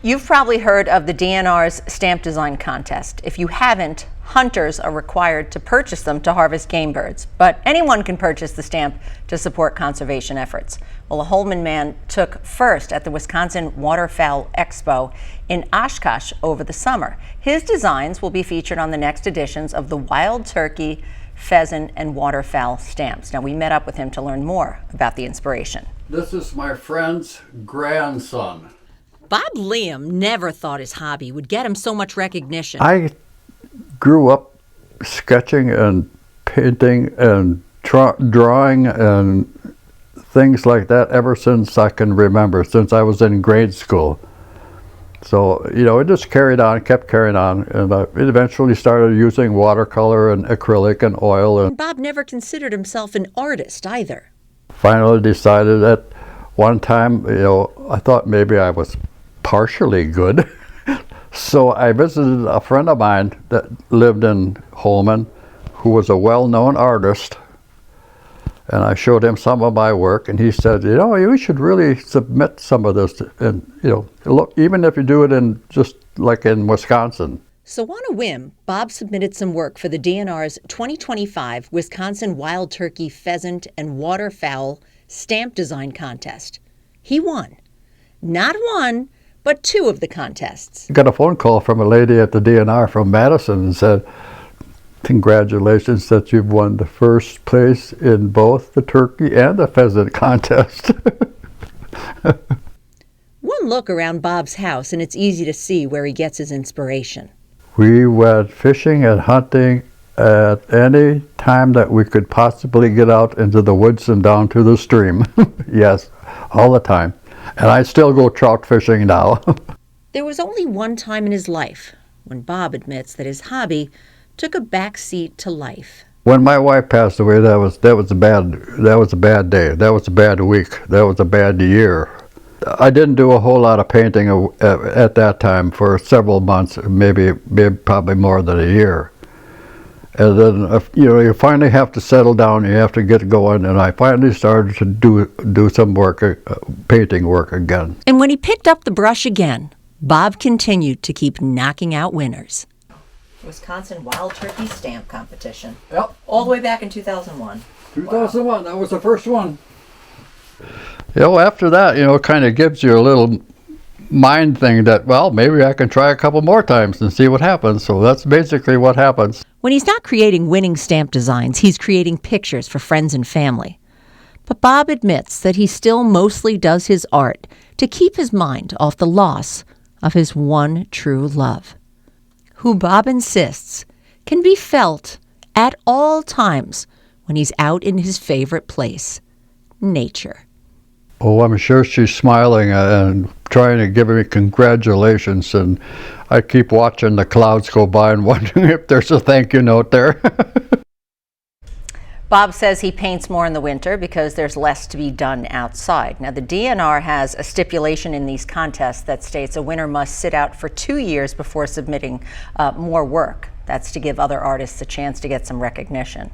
You've probably heard of the DNR's stamp design contest. If you haven't, hunters are required to purchase them to harvest game birds, but anyone can purchase the stamp to support conservation efforts. Well, a Holman man took first at the Wisconsin Waterfowl Expo in Oshkosh over the summer. His designs will be featured on the next editions of the wild turkey, pheasant, and waterfowl stamps. Now, we met up with him to learn more about the inspiration. This is my friend's grandson. Bob Liam never thought his hobby would get him so much recognition. I grew up sketching and painting and drawing and things like that ever since I can remember, since I was in grade school. So, you know, it just kept carrying on, and I eventually started using watercolor and acrylic and oil. And Bob never considered himself an artist either. Finally decided at one time, you know, I thought maybe I was partially good. So I visited a friend of mine that lived in Holman, who was a well-known artist, and I showed him some of my work, and he said, you know, you should really submit some of this, and, you know, look, even if you do it in just like in Wisconsin. So on a whim, Bob submitted some work for the DNR's 2025 Wisconsin Wild Turkey, Pheasant, and Waterfowl Stamp Design Contest. He won. Not one, but two of the contests. I got a phone call from a lady at the DNR from Madison and said, congratulations that you've won the first place in both the turkey and the pheasant contest. One look around Bob's house and it's easy to see where he gets his inspiration. We went fishing and hunting at any time that we could possibly get out into the woods and down to the stream. Yes, all the time. And I still go trout fishing now. There was only one time in his life when Bob admits that his hobby took a back seat to life. When my wife passed away, that was a bad day. That was a bad week. That was a bad year. I didn't do a whole lot of painting at that time for several months, maybe probably more than a year. And then, you know, you finally have to settle down, you have to get going, and I finally started to do some work, painting work again. And when he picked up the brush again, Bob continued to keep knocking out winners. Wisconsin Wild Turkey Stamp Competition. Yep. All the way back in 2001. 2001, wow. That was the first one. You know, after that, you know, it kind of gives you a little mind thing that, well, maybe I can try a couple more times and see what happens. So that's basically what happens. When he's not creating winning stamp designs, he's creating pictures for friends and family. But Bob admits that he still mostly does his art to keep his mind off the loss of his one true love, who Bob insists can be felt at all times when he's out in his favorite place, nature. Oh, I'm sure she's smiling and trying to give me congratulations, and I keep watching the clouds go by and wondering if there's a thank you note there. Bob says he paints more in the winter because there's less to be done outside. Now, the DNR has a stipulation in these contests that states a winner must sit out for 2 years before submitting more work. That's to give other artists a chance to get some recognition.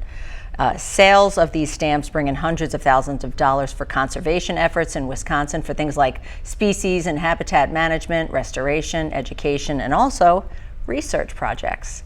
Sales of these stamps bring in hundreds of thousands of dollars for conservation efforts in Wisconsin for things like species and habitat management, restoration, education, and also research projects.